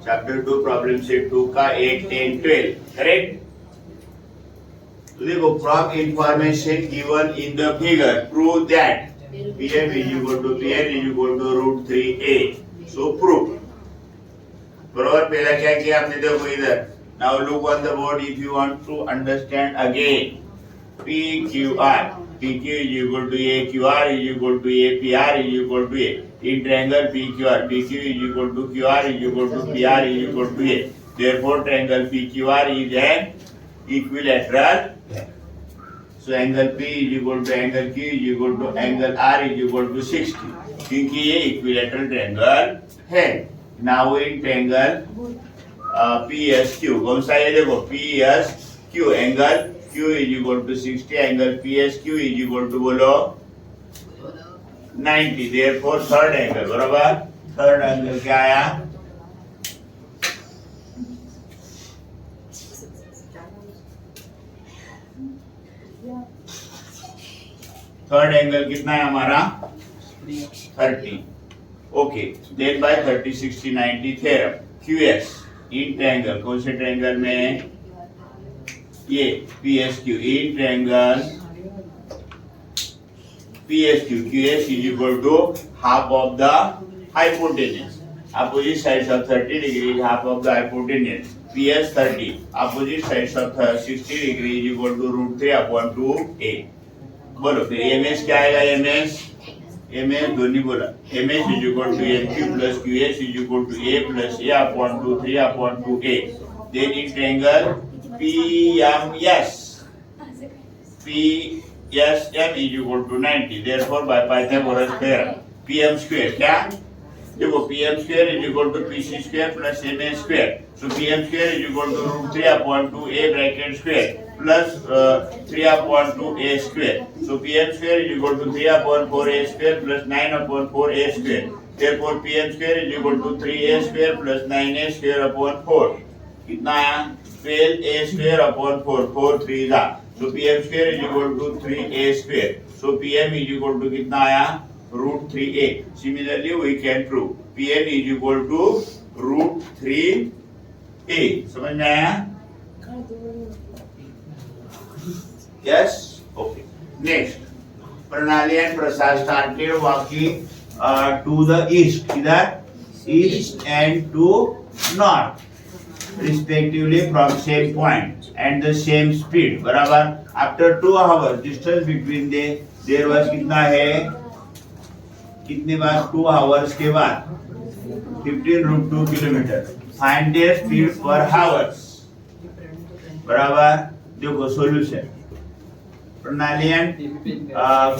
Chapter 2 problem set 2 का 8, 10, 12 correct. तो देखो from information given in the figure prove that Pm is equal to Pn is equal to root 3a. So prove. बरोबर। पहला क्या किया आपने, देखो इधर। Now look on the board if you want to understand again. PQR. PQ is equal to A. QR is equal to A. PR is equal to A. In triangle PQR, PQ is equal to QR is equal to PR is equal to A. Therefore, triangle PQR is an equilateral. So angle P is equal to angle Q is equal to angle R is equal to 60. क्योंकि ये equilateral triangle है। Now in triangle PSQ कौन सा है, देखो PSQ angle Q is equal to 60, angle PSQ is equal to बोलो 90. Therefore third angle, बराबर। Third angle क्या आया, थर्ड एंगल कितना है हमारा 30। Okay, then by 30, 60, 90 theorem QS in triangle, कौन से ट्रायंगल में, ये PSQ in triangle PSQ QS is equal to half of the hypotenuse. Opposite sides of 30 degree is half of the hypotenuse. PS 30 opposite sides of 60 degree is equal to root 3 upon 2a. बोलो फिर MS क्या आएगा, MS दोनों बोला, MS is equal to MQ plus QS is equal to A plus A upon 2 3 upon 2a. Then in triangle PMS PSM is equal to 90. Therefore by Pythagoras theorem PM square क्या, देखो PM square is equal to PC square plus MA square. So PM square is equal to root 3 upon 2a bracket square plus 3 upon 2a square. So PM square is equal to 3 upon 4a square plus 9 upon 4a square. Therefore PM square is equal to 3a square plus 9a square upon 4. कितना आया, 12a square upon 4, 4 3 था। So PM square is equal to 3a square. So PM is equal to कितना आया, root 3a. Similarly we can prove Pn is equal to root 3a. समझ में आया? Yes? Okay. Next, Pranali and Prasad started walking to the east, either east and to north, respectively from same point and the same speed. बराबर। After 2 hours, distance between there was कितना है, कितने बाद 2 hours के बाद 15√2 kilometre. Find their speed per hours. बराबर। देखो solution, प्रणाली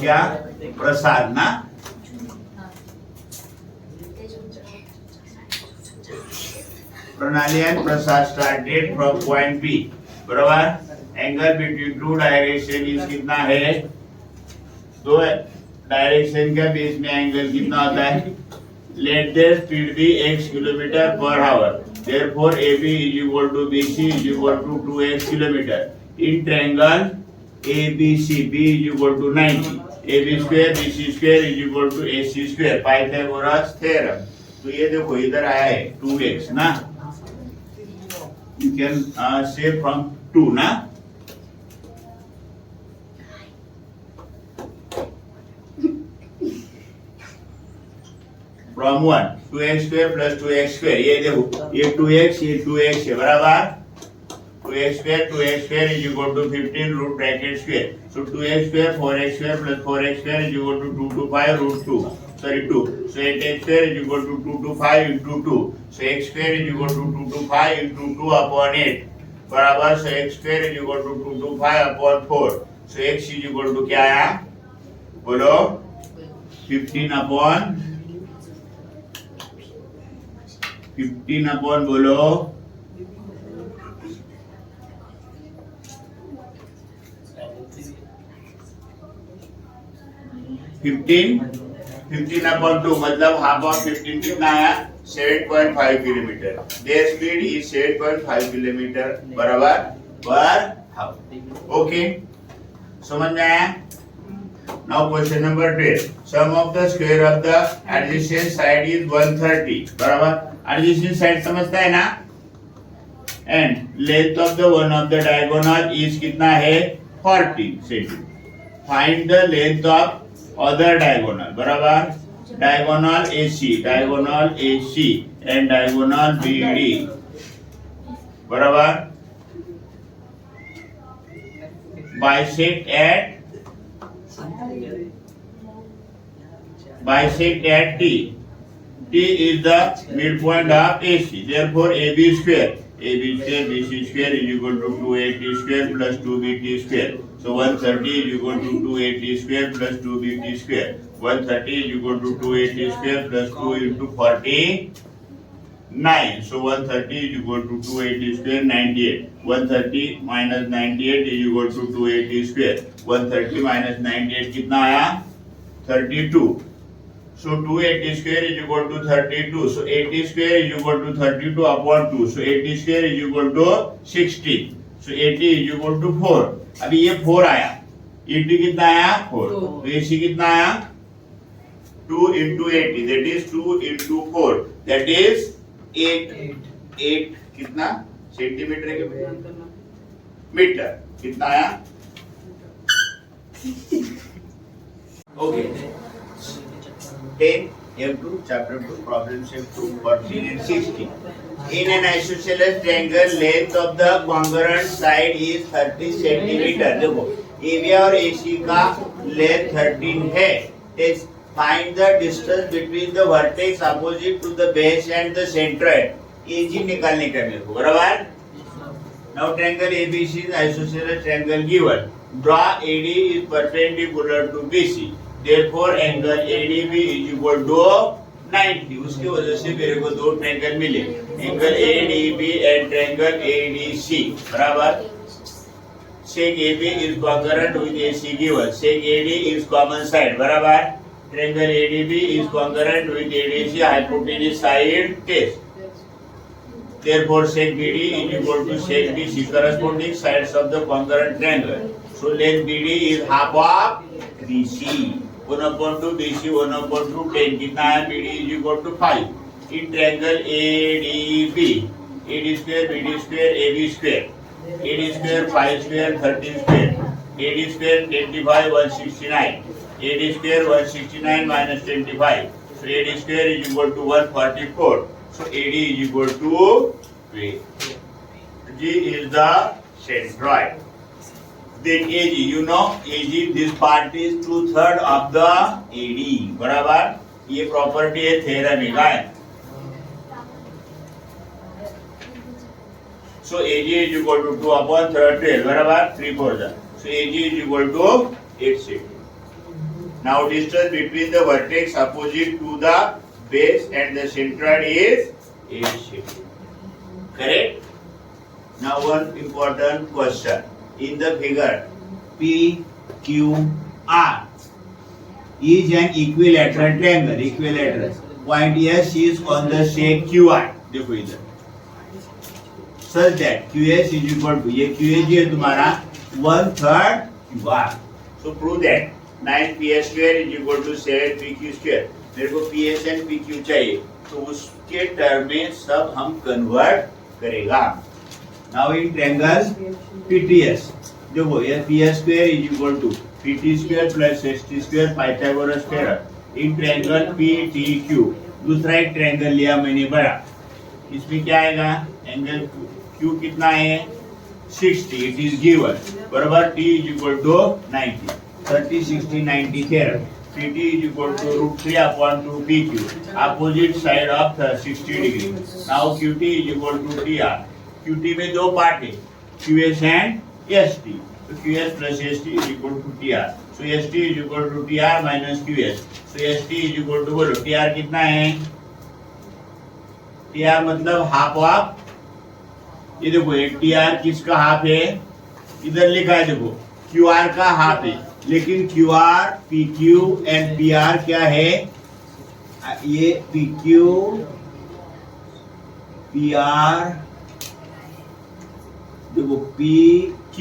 क्या, प्रसाद ना, Pranali and Prasad started from point B, बराबर। Angle between two direction is कितना है, दो डायरेक्शन के बीच में एंगल कितना होता है, let their speed be x kilometre per hour. Therefore AB is equal to BC is equal to 2x kilometer. In triangle ABC, B is equal to 90. AB square BC square is equal to AC square. Pythagoras theorem. तो ये देखो इधर आया है 2x ना, you can say from 2 ना, from 1 2x square plus 2x square, ये देखो ये 2x है, बराबर। 2x square is equal to 15 root bracket square. So 2x square 4x square plus 4x square is equal to 2 to 5 root 2. Sorry 2. So 8x square is equal to 2 to 5 into 2. So x square is equal to 2 to 5 into 2 upon 8. बराबर। So x square is equal to 2 to 5 upon 4. So x is equal to क्या आया, बोलो 15 upon बोलो 15 upon 2 मतलब half of 15 कितना आया, 7.5 kilometre. There speed is 7.5 kilometre बराबर पर हाफ। ओके, समझ में आया? Now question number 12. Sum of the square of the adjacent side is 130. बराबर? Adjacent side समझता है ना? And length of the one of the diagonal is कितना है? 40 centimetre. Find the length of other diagonal. बराबर? Diagonal AC and diagonal BD. बराबर? Bisect at T. T is the midpoint of AC. Therefore, AB square, BC square is equal to 2AT square plus 2BT square. So 130 is equal to 2AT square plus 2BT square. 130 is equal to 2AT square plus 2 into 49. So 130 is equal to 280 square, 98. 130 minus 98 is equal to 280 square. 130 minus 98 कितना आया? 32. So 280 square is equal to 32. So 80 square is equal to 32 upon 2. So 80 square is equal to 60. So 80 is equal to 4. अभी ये 4 आया. 80 कितना आया? 4. तो AC कितना आया? 2 into 80. That is 2 into 4. That is 8 कितना? सेंटीमीटर के मीटर कितना आया? Okay. 10 M2 chapter 2 problem set 2 14 and 16. In an isosceles triangle, length of the congruent side is 30 centimeter. देखो एरिया और AC का लेंथ 13 है. Find the distance between the vertex opposite to the base and the centroid. AG निकालने का मेरे को बराबर. Now triangle ABC is isosceles triangle given. Draw AD is perpendicular to BC. Therefore angle ADB is equal to 90. उसकी वजह से मेरे को दो ट्रायंगल मिले. Angle ADB and triangle ADC बराबर. Sec AB is congruent with AC given. Sec AD is common side बराबर. Triangle ADB is congruent with ADC hypotenuse side test. Therefore, sec BD is equal to sec BC, corresponding sides of the congruent triangle. So, length BD is half of BC. 1 upon 2 BC, 1 upon 2 10. कितना है? BD is equal to 5. In triangle ADB, AD square, BD square, AB square. AD square, 5 square, 13 square. AD square, 25, 169. AD square 169 minus 25. So AD square is equal to 144. So AD is equal to 3. G is the centroid. Then AG, you know AG, this part is 2/3 of the AD. बराबर? ये property है theorem का है. So AG is equal to 2 upon 12. बराबर? 3 4 जा. So AG is equal to 8 cm. Now distance between the vertex opposite to the base and the centroid is 8 cm. Correct? Now one important question. In the figure, PQR is an equilateral triangle. Equilateral. Point S is on the sec QI. देखो इधर. Such that QS is equal to ये QS है तुम्हारा 1/3 QR. So prove that 9PS square is equal to 7PQ square. मेरे को PS and PQ चाहिए, तो उसके टर्म में सब हम कन्वर्ट करेगा. Now in triangle PTS, देखो ये PS square is equal to PT square plus ST square Pythagoras theorem. In triangle PTQ, दूसरा एक ट्रायंगल लिया मैंने बड़ा. इसमें क्या आएगा? एंगल Q कितना है? 60. It is given. बराबर T is equal to 90. 30, 60, 90 theorem. PT is equal to √3 upon 2 PQ. Opposite side of 60 degree. Now QT is equal to TR. QT में दो पार्ट है, QS and ST. तो QS plus ST is equal to TR. So ST is equal to TR minus QS. So ST is equal to बोलो TR कितना है? TR मतलब half of. ये देखो TR किसका हाफ है? इधर लिखा है देखो QR का हाफ है. लेकिन QR, PQ एंड PR क्या है? ये PQ, PR, देखो PQ,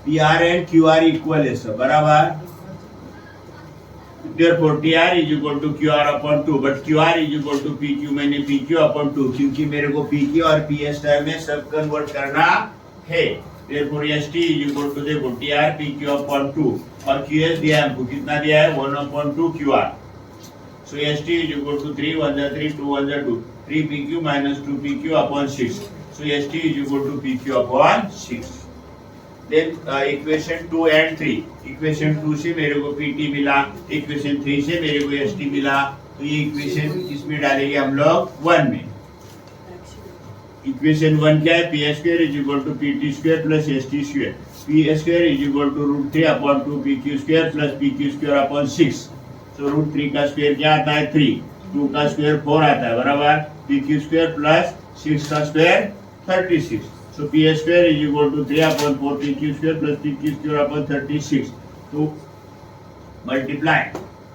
PR and QR equal है सब बराबर. Therefore TR is equal to QR upon 2, but QR is equal to PQ, मैंने PQ upon 2, क्योंकि मेरे को PQ और PS टाइम में सब कन्वर्ट करना है। Therefore ST is equal to देखो TR PQ upon 2 और QS दिया है हमको, कितना दिया है 1 upon 2 QR। So ST is equal to 3 1 3 2 1 2, 3 PQ minus 2 PQ upon 6. So ST is equal to PQ upon 6. Then equation 2 and 3, equation 2 से मेरे को PT मिला, equation 3 से मेरे को ST मिला, तो ये equation किसमें डालेंगे हम लोग 1 में। equation 1 क्या है, PS square is equal to PT square plus ST square, PS square is equal to root 3 upon 2 PQ square plus PQ square upon 6। so root 3 का स्क्वायर क्या आता है 3, 2 का स्क्वायर 4 आता है बराबर, PQ square plus 6 का square 36। So PS square is equal to 3 upon 4 PQ square plus PQ square upon 36. To multiply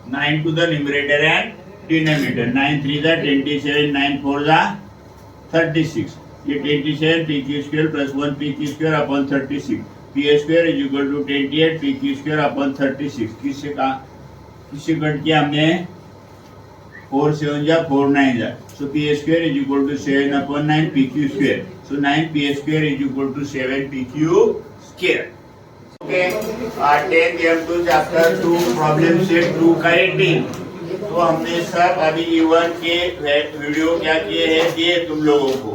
9 to the numerator and denominator. 9 3 the 27, 9 4 the 36. ये 27 PQ square plus 1 PQ square upon 36. PS square is equal to 28 PQ square upon 36. किससे cut किया हमने 4 7 जा 4 9 जा। So PS square is equal to 7 upon 9 PQ square. So 9 PS square is equal to 7 PQ square. Okay. 10 M2 chapter 2 problem set 2 का 18. तो हमने सब अभी E1 के वीडियो क्या किए हैं दिए तुम लोगों को,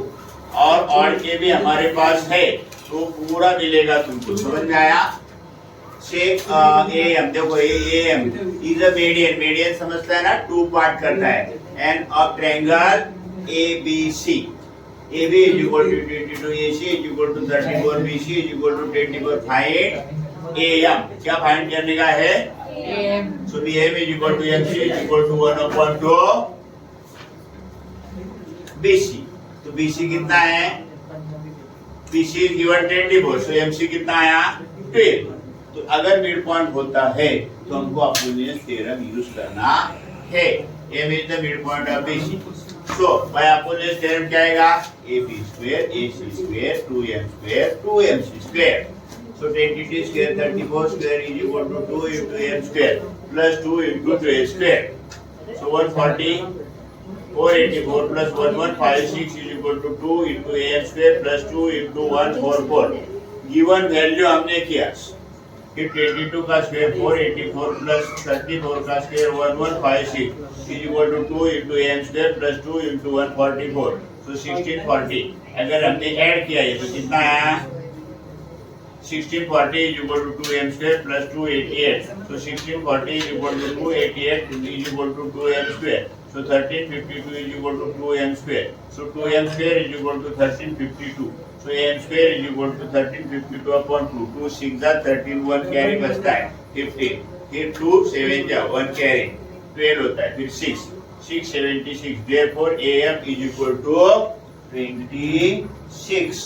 और के भी हमारे पास है, तो पूरा मिलेगा तुमको, समझ में आया। से AM देखो AM is a median, median समझता है ना, 2 पार्ट करता है, end of triangle ABC, AB is equal to 22, AC is equal to 34, BC is equal to 24, find AM, क्या फाइंड करने का है AM। so BM is equal to MC is equal to 1 upon 2 BC, तो BC कितना है, BC is given 24, so MC कितना आया 12। तो अगर मिड पॉइंट होता है तो हमको अपोजिशन थ्योरम यूज करना है। M is the midpoint of BC, so by opposite theorem क्या आएगा, AB square AC square 2M square 2MC square। so 22 square 34 square is equal to 2 into M square plus 2 into 2A square। so 140 484 plus 1156 is equal to 2 into AM square plus 2 into 144। Given value हमने किया कि 22 का square 484 plus 34 का square 1156 is equal to 2 into m square plus 2 into 144, तो 1640। अगर हमने add किया ये तो कितना आया, 1640 is equal to 2m square plus 288, तो 1640 is equal to 288 is equal to 2m square, so 1352 is equal to 2m square, so 2m square is equal to 1352, so m square is equal to 1352 upon 2, 2 6 are 13, 1 carry बचता है 15, फिर 2 7 जा 1 carry 12 होता है, फिर 6 676, therefore AM is equal to 26।